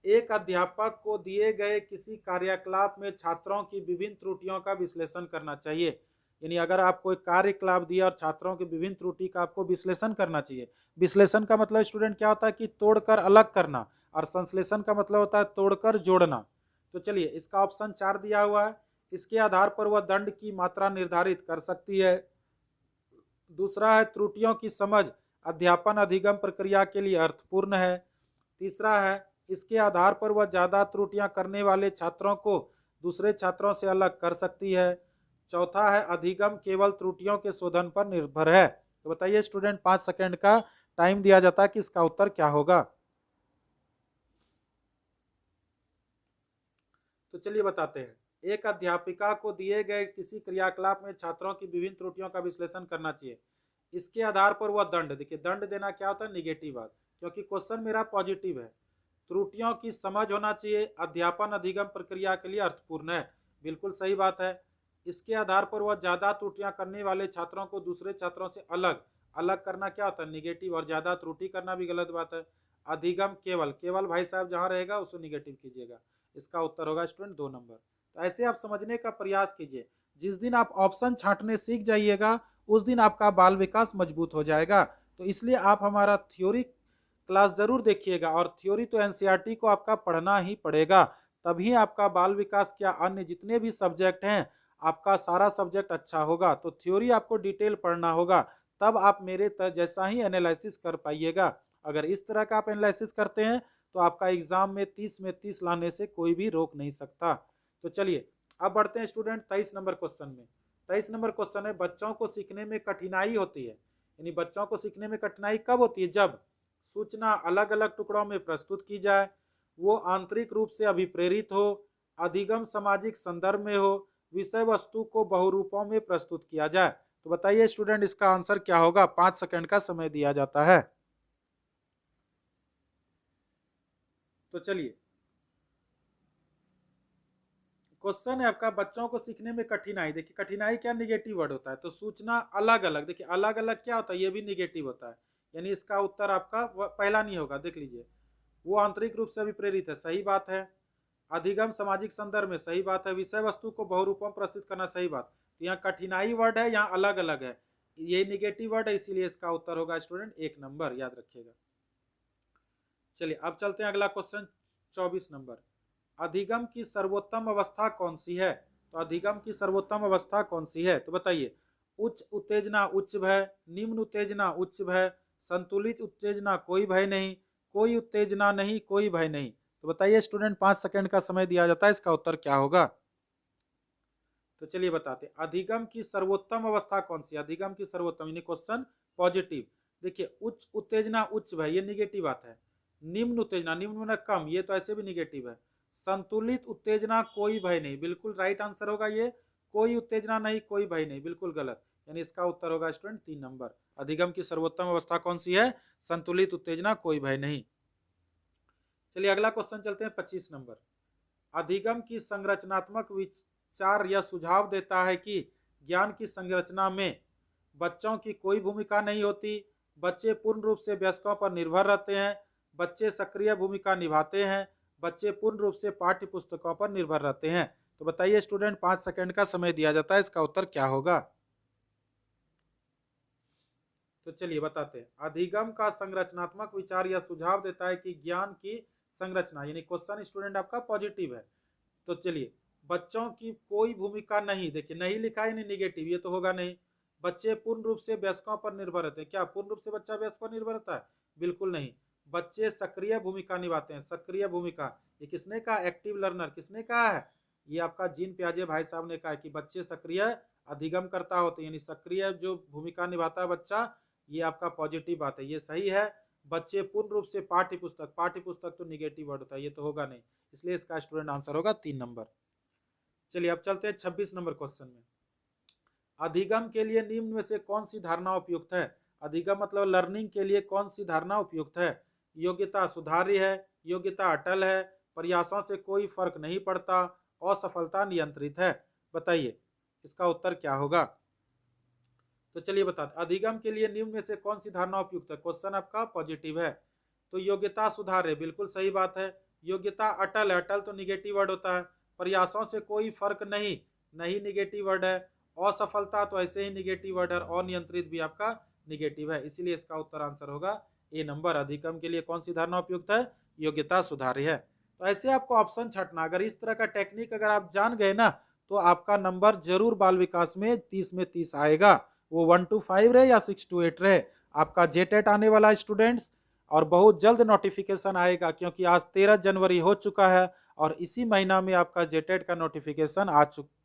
एक अध्यापक को दिए गए किसी कार्यकलाप में छात्रों की विभिन्न त्रुटियों का विश्लेषण करना चाहिए। यानी अगर आपको एक कार्यकलाप दिया और छात्रों की विभिन्न त्रुटि का आपको विश्लेषण करना चाहिए। विश्लेषण का मतलब स्टूडेंट क्या होता है कि तोड़कर अलग करना, और संश्लेषण का मतलब होता है तोड़कर जोड़ना। तो चलिए इसका ऑप्शन 4 दिया हुआ है, इसके आधार पर वह दंड की मात्रा निर्धारित कर सकती है। दूसरा है त्रुटियों की समझ अध्यापन अधिगम प्रक्रिया के लिए अर्थपूर्ण है। तीसरा है इसके आधार पर वह ज्यादा त्रुटियां करने वाले छात्रों को दूसरे छात्रों से अलग कर सकती है। चौथा है अधिगम केवल त्रुटियों के शोधन पर निर्भर है। तो बताइए स्टूडेंट, 5 सेकंड का टाइम दिया जाता है कि इसका उत्तर क्या होगा। तो चलिए बताते हैं। एक अध्यापिका को दिए गए किसी क्रियाकलाप में छात्रों की विभिन्न त्रुटियों का विश्लेषण करना चाहिए। इसके आधार पर वह दंड, देखिए दंड देना क्या होता है, निगेटिव बात, क्योंकि क्वेश्चन मेरा पॉजिटिव है। त्रुटियों की समझ होना चाहिए, अध्यापन अधिगम प्रक्रिया के लिए अर्थपूर्ण है, बिल्कुल सही बात है। इसके आधार पर वह ज्यादा त्रुटियां करने वाले छात्रों को दूसरे छात्रों से अलग अलग करना क्या होता है, निगेटिव, और ज्यादा त्रुटि करना भी गलत बात है। अधिगम केवल, केवल भाई साहब जहां रहेगा उसको निगेटिव कीजिएगा। इसका उत्तर होगा स्टूडेंट 2 नंबर। तो ऐसे आप समझने का प्रयास कीजिए। जिस दिन आप ऑप्शन छांटने सीख जाइएगा उस दिन आपका बाल विकास मजबूत हो जाएगा। तो इसलिए आप हमारा थ्योरी क्लास जरूर देखिएगा, और थ्योरी तो एनसीईआरटी को आपका पढ़ना ही पड़ेगा, तभी आपका बाल विकास क्या अन्य जितने भी सब्जेक्ट हैं आपका सारा सब्जेक्ट अच्छा होगा। तो थ्योरी आपको डिटेल पढ़ना होगा, तब आप मेरे जैसा ही एनालिसिस कर पाइएगा। अगर इस तरह का आप एनालिसिस करते हैं तो आपका एग्जाम में 30 में 30 लाने से कोई भी रोक नहीं सकता। तो चलिए अब बढ़ते हैं स्टूडेंट 23 नंबर क्वेश्चन में। 23 नंबर क्वेश्चन है, बच्चों को सीखने में कठिनाई होती है, यानी बच्चों को सीखने में कठिनाई कब होती है, जब सूचना अलग अलग टुकड़ों में प्रस्तुत की जाए, वो आंतरिक रूप से अभिप्रेरित हो, अधिगम सामाजिक संदर्भ में हो, विषय वस्तु को बहुरूपों में प्रस्तुत किया जाए। तो बताइए स्टूडेंट इसका आंसर क्या होगा। 5 सेकंड का समय दिया जाता है। तो चलिए क्वेश्चन है आपका, बच्चों को सीखने में कठिनाई, देखिए कठिनाई क्या, निगेटिव वर्ड होता है, तो सूचना अलग अलग, देखिए अलग अलग क्या होता है, ये भी निगेटिव होता है, यानी इसका उत्तर आपका पहला नहीं होगा। देख लीजिए, वो आंतरिक रूप से अभिप्रेरित है, सही बात है। अधिगम सामाजिक संदर्भ में, सही बात है। विषय वस्तु को बहुरूपों में प्रस्तुत करना, सही बात। तो यहाँ कठिनाई वर्ड है, यहाँ अलग अलग है, ये निगेटिव वर्ड है, इसीलिए इसका उत्तर होगा स्टूडेंट 1 नंबर, याद रखिएगा। चलिए अब चलते हैं अगला क्वेश्चन 24 नंबर। अधिगम की सर्वोत्तम अवस्था कौन सी है। तो अधिगम की सर्वोत्तम अवस्था कौन सी है, तो बताइए। उच्च उत्तेजना उच्च भय, निम्न उत्तेजना उच्च भय, संतुलित उत्तेजना कोई भय नहीं, कोई उत्तेजना नहीं कोई भय नहीं। तो बताइए स्टूडेंट, 5 सेकंड का समय दिया जाता है, इसका उत्तर क्या होगा। तो चलिए बताते, अधिगम की सर्वोत्तम अवस्था कौन सी है। अधिगम की सर्वोत्तम यानी क्वेश्चन पॉजिटिव। देखिए उच्च उत्तेजना उच्च भय, ये निगेटिव बात है। निम्न उत्तेजना, निम्न में कम, ये तो ऐसे भी निगेटिव है। संतुलित उत्तेजना कोई भय नहीं, बिल्कुल राइट आंसर होगा ये। कोई उत्तेजना नहीं कोई भय नहीं, बिल्कुल गलत, यानी इसका उत्तर होगा स्टूडेंट 3 नंबर। अधिगम की सर्वोत्तम अवस्था कौन सी है, संतुलित उत्तेजना कोई भय नहीं। चलिए अगला क्वेश्चन चलते हैं 25 नंबर। अधिगम की संरचनात्मक विचार यह सुझाव देता है कि ज्ञान की संरचना में बच्चों की कोई भूमिका नहीं होती, बच्चे पूर्ण रूप से वयस्कों पर निर्भर रहते हैं, बच्चे सक्रिय भूमिका निभाते हैं, बच्चे पूर्ण रूप से पाठ्य पुस्तकों पर निर्भर रहते हैं। तो बताइए स्टूडेंट, 5 सेकंड का समय दिया जाता है, इसका उत्तर क्या होगा। तो चलिए बताते हैं। अधिगम का संरचनात्मक विचार यह सुझाव देता है कि ज्ञान की संरचना, यानी क्वेश्चन स्टूडेंट आपका पॉजिटिव है। तो चलिए, बच्चों की कोई भूमिका नहीं, देखिए नहीं लिखा है, नहीं निगेटिव, ये तो होगा नहीं। बच्चे पूर्ण रूप से वयस्कों पर निर्भर रहते हैं, क्या पूर्ण रूप से बच्चा वयस्क पर निर्भर रहता है, बिल्कुल नहीं। बच्चे सक्रिय भूमिका निभाते हैं, सक्रिय भूमिका, ये किसने कहा, एक्टिव लर्नर, किसने कहा है, ये आपका जीन प्याजे भाई साहब ने कहा कि बच्चे सक्रिय अधिगम करता होते हैं, यानी सक्रिय जो भूमिका निभाता है बच्चा, ये आपका पॉजिटिव बात है, ये सही है। बच्चे पूर्ण रूप से पाठ्य पुस्तक तो निगेटिव वर्ड होता है, ये तो होगा नहीं, इसलिए इसका स्टूडेंट आंसर होगा 3 नंबर। चलिए अब चलते हैं 26 नंबर क्वेश्चन में। अधिगम के लिए निम्न में से कौन सी धारणा उपयुक्त है। अधिगम मतलब लर्निंग के लिए कौन सी धारणा उपयुक्त है। योग्यता सुधार्य है, योग्यता अटल है, प्रयासों से कोई फर्क नहीं पड़ता, असफलता नियंत्रित है। बताइए इसका उत्तर क्या होगा। तो चलिए बताते, अधिगम के लिए निम्न में से कौन सी धारणा उपयुक्त है। क्वेश्चन आपका पॉजिटिव है, तो योग्यता सुधार्य, बिल्कुल सही बात है। योग्यता अटल है, अटल तो निगेटिव वर्ड होता है। प्रयासों से कोई फर्क नहीं, नहीं निगेटिव वर्ड है। असफलता तो ऐसे ही निगेटिव वर्ड है, और अनियंत्रित भी आपका निगेटिव है, इसीलिए इसका उत्तर आंसर होगा ए नंबर। अधिगम के लिए कौन सी धारणा उपयुक्त है, योग्यता सुधार्य है। तो ऐसे आपको ऑप्शन छंटना, अगर इस तरह का टेक्निक अगर आप जान गए ना, तो आपका नंबर जरूर बाल विकास में 30 में 30 आएगा। वो 1 to 5 रहे या 6 to 8 रहे, आपका जेटेट आने वाला है स्टूडेंट्स, और बहुत जल्द नोटिफिकेशन आएगा, क्योंकि आज 13 जनवरी हो चुका है और इसी महीना में आपका जेटेट का नोटिफिकेशन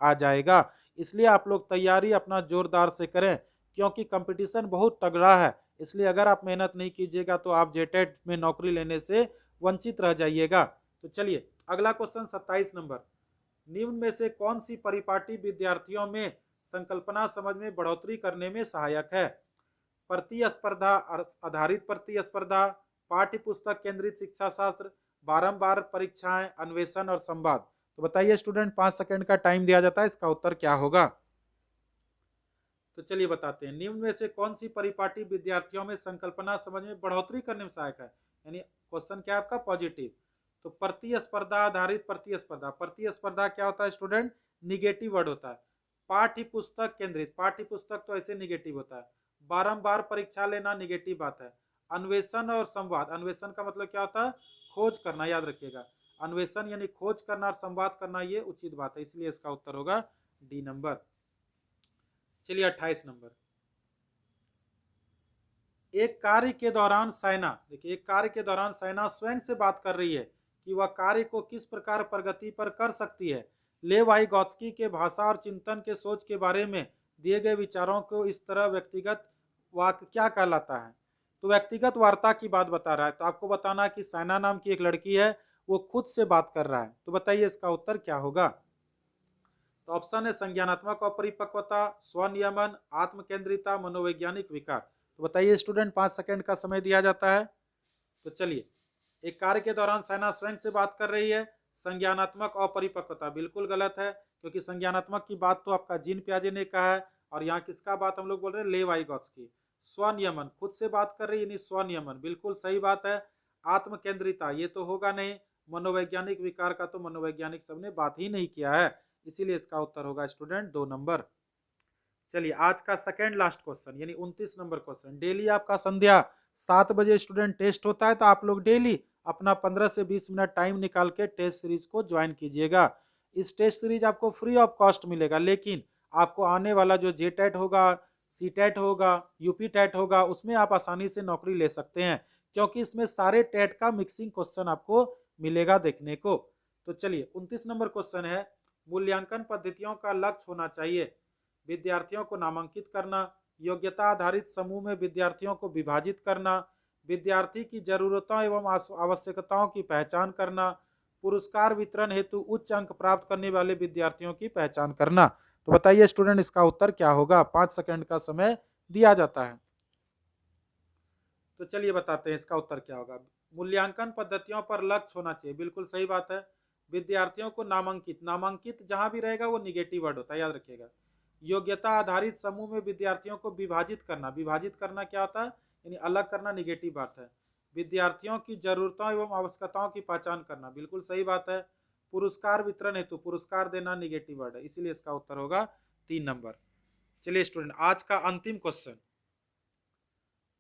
आ जाएगा। इसलिए आप लोग तैयारी अपना जोरदार से करें, क्योंकि कंपटीशन बहुत तगड़ा है। इसलिए अगर आप मेहनत नहीं कीजिएगा तो आप जेटेट में नौकरी लेने से वंचित रह जाइएगा। तो चलिए अगला क्वेश्चन 27 नंबर, निम्न में से कौन सी परिपाटी विद्यार्थियों में संकल्पना समझ में बढ़ोतरी करने में सहायक है? प्रतिस्पर्धा आधारित प्रतिस्पर्धा, पाठ्य पुस्तक केंद्रित शिक्षा शास्त्र, बारंबार परीक्षाएं, अन्वेषण और संवाद। तो बताइए स्टूडेंट, 5 सेकंड का टाइम दिया जाता है, इसका उत्तर क्या होगा? तो चलिए बताते हैं, निम्न में से कौन सी परिपाटी विद्यार्थियों में संकल्पना समझ में बढ़ोतरी करने में सहायक है? यानी क्वेश्चन क्या है आपका? पॉजिटिव। तो प्रतिस्पर्धा आधारित प्रतिस्पर्धा, प्रतिस्पर्धा क्या होता है स्टूडेंट? निगेटिव वर्ड होता है। पाठ्य पुस्तक केंद्रित, पाठ्य पुस्तक तो ऐसे निगेटिव होता है। बारंबार परीक्षा लेना निगेटिव बात है। अन्वेषण और संवाद, अन्वेषण का मतलब क्या होता है? खोज करना, याद रखिएगा। अन्वेषण यानी खोज करना और संवाद करना, ये उचित बात है, इसलिए इसका उत्तर होगा डी नंबर। चलिए 28 नंबर, एक कार्य के दौरान सेना, देखिए एक कार्य के दौरान सेना स्वयं से बात कर रही है कि वह कार्य को किस प्रकार प्रगति पर कर सकती है। लेव वाइगोत्स्की के भाषा और चिंतन के सोच के बारे में दिए गए विचारों को इस तरह व्यक्तिगत वाक्य क्या कहलाता है? तो व्यक्तिगत वार्ता की बात बता रहा है। तो आपको बताना कि सेना नाम की एक लड़की है, वो खुद से बात कर रहा है। तो बताइए इसका उत्तर क्या होगा? तो ऑप्शन है संज्ञानात्मक अपरिपक्वता, स्वनियमन, आत्मकेंद्रिता, मनोवैज्ञानिक विकार। तो बताइए स्टूडेंट, 5 सेकंड का समय दिया जाता है। तो चलिए, एक कार्य के दौरान सेना स्वयं से बात कर रही है, संज्ञानात्मक अपरिपक्वता बिल्कुल गलत है, क्योंकि संज्ञानात्मक की बात तो आपका जीन पियाजे ने कहा है, और यहाँ किसका बात हम लोग बोल रहे हैं? लेव वाइगोत्स्की। स्वनियमन, खुद से बात कर रही है, यानी स्वनियमन बिल्कुल सही बात है। आत्मकेंद्रिता ये तो होगा नहीं। मनोवैज्ञानिक विकार का तो मनोवैज्ञानिक सबने बात ही नहीं किया है, इसीलिए इसका उत्तर होगा स्टूडेंट 2 नंबर। चलिए आज का सेकेंड लास्ट क्वेश्चन, यानी 29 नंबर क्वेश्चन, डेली आपका संध्या 7 बजे स्टूडेंट टेस्ट होता है, तो आप लोग डेली अपना 15 से 20 मिनट टाइम निकाल के टेस्ट सीरीज को ज्वाइन कीजिएगा। इस टेस्ट सीरीज आपको फ्री ऑफ कॉस्ट मिलेगा, लेकिन आपको आने वाला जो जेटेट होगा, सीटेट होगा, यूपी टेट होगा, उसमें आप आसानी से नौकरी ले सकते हैं, क्योंकि इसमें सारे टेट का मिक्सिंग क्वेश्चन आपको मिलेगा देखने को। तो चलिए 29 नंबर क्वेश्चन है, मूल्यांकन पद्धतियों का लक्ष्य होना चाहिए विद्यार्थियों को नामांकित करना, योग्यता आधारित समूह में विद्यार्थियों को विभाजित करना, विद्यार्थी की जरूरतों एवं आवश्यकताओं की पहचान करना, पुरस्कार वितरण हेतु उच्च अंक प्राप्त करने वाले विद्यार्थियों की पहचान करना। तो बताइए स्टूडेंट, इसका उत्तर क्या होगा? 5 सेकंड का समय दिया जाता है। तो चलिए बताते हैं इसका उत्तर क्या होगा। मूल्यांकन पद्धतियों पर लक्ष्य होना चाहिए, बिल्कुल सही बात है। विद्यार्थियों को नामांकित, नामांकित जहां भी रहेगा वो निगेटिव वर्ड होता है, याद रखिएगा। योग्यता आधारित समूह में विद्यार्थियों को विभाजित करना, विभाजित करना क्या होता है? यानी अलग करना, निगेटिव बात है। विद्यार्थियों की जरूरतों एवं आवश्यकताओं की पहचान करना, बिल्कुल सही बात है। पुरस्कार वितरण हेतु पुरस्कार देना निगेटिव वर्ड है, इसीलिए इसका उत्तर होगा 3 नंबर। चलिए स्टूडेंट आज का अंतिम क्वेश्चन,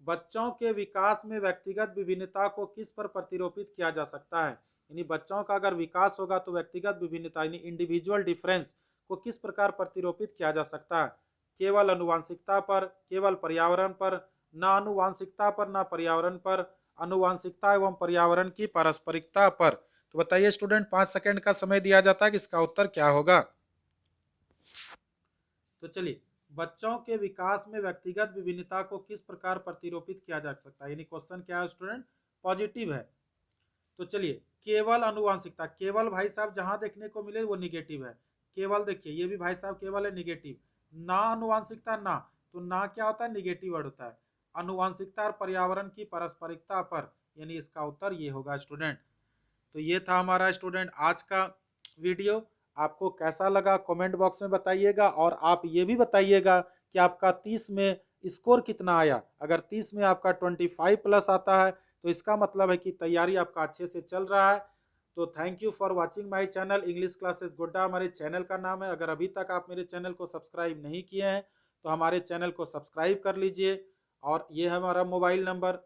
बच्चों के विकास में व्यक्तिगत विभिन्नता को किस पर प्रतिरोपित किया जा सकता है? यानी बच्चों का अगर विकास होगा तो व्यक्तिगत विभिन्नता यानी इंडिविजुअल डिफरेंस को किस प्रकार प्रतिरोपित किया जा सकता है? केवल अनुवांशिकता पर, केवल पर्यावरण पर, ना अनुवांशिकता पर ना पर्यावरण पर, अनुवांशिकता एवं पर्यावरण की पारस्परिकता पर। तो बताइए स्टूडेंट, 5 सेकंड का समय दिया जाता है कि इसका उत्तर क्या होगा? तो चलिए, बच्चों के विकास में व्यक्तिगत विभिन्नता को किस प्रकार प्रतिरोपित किया जा सकता है? यानी क्वेश्चन क्या है स्टूडेंट? पॉजिटिव है। तो चलिए, केवल अनुवांशिकता, केवल भाई साहब जहां देखने को मिले वो निगेटिव है। केवल देखिए ये भी भाई साहब केवल है, निगेटिव। ना अनुवांशिकता, ना तो ना क्या होता है? निगेटिव वर्ड होता है। अनुवांशिकता और पर्यावरण की पारस्परिकता पर, यानी इसका उत्तर ये होगा स्टूडेंट। तो ये था हमारा स्टूडेंट आज का वीडियो। आपको कैसा लगा कमेंट बॉक्स में बताइएगा, और आप ये भी बताइएगा कि आपका 30 में स्कोर कितना आया। अगर 30 में आपका 25 प्लस आता है तो इसका मतलब है कि तैयारी आपका अच्छे से चल रहा है। तो thank you for watching my channel English classes Godda, हमारे चैनल का नाम है। अगर अभी तक आप मेरे चैनल को सब्सक्राइब नहीं किए हैं तो हमारे चैनल को सब्सक्राइब कर लीजिए। और ये है हमारा मोबाइल नंबर,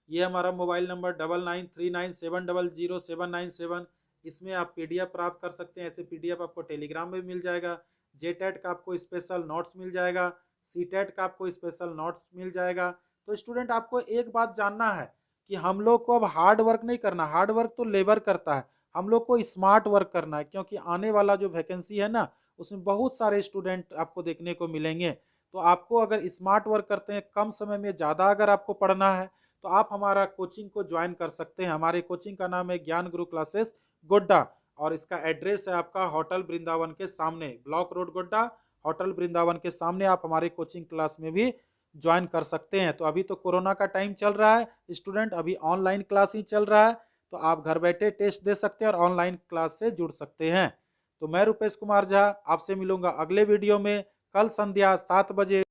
ये हमारा मोबाइल नंबर 9939700797। इसमें आप PDF प्राप्त कर सकते हैं। ऐसे PDF आपको टेलीग्राम में मिल जाएगा। जेटेट का आपको स्पेशल नोट्स मिल जाएगा, सीटेट का आपको स्पेशल नोट्स मिल जाएगा। तो स्टूडेंट आपको एक बात जानना है कि हम लोग को अब हार्ड वर्क नहीं करना, हार्ड वर्क तो लेबर करता है, हम लोग को स्मार्ट वर्क करना है, क्योंकि आने वाला जो वैकेंसी है ना उसमें बहुत सारे स्टूडेंट आपको देखने को मिलेंगे। तो आपको अगर स्मार्ट वर्क करते हैं, कम समय में ज़्यादा अगर आपको पढ़ना है, तो आप हमारा कोचिंग को ज्वाइन कर सकते हैं। हमारे कोचिंग का नाम है ज्ञान गुरु क्लासेस गोड्डा, और इसका एड्रेस है आपका होटल वृंदावन के सामने, block road Godda, hotel Vrindavan के सामने। आप हमारे कोचिंग क्लास में भी ज्वाइन कर सकते हैं। तो अभी तो कोरोना का टाइम चल रहा है स्टूडेंट, अभी ऑनलाइन क्लास ही चल रहा है, तो आप घर बैठे टेस्ट दे सकते हैं और ऑनलाइन क्लास से जुड़ सकते हैं। तो मैं रुपेश कुमार झा आपसे मिलूंगा अगले वीडियो में कल संध्या 7 बजे।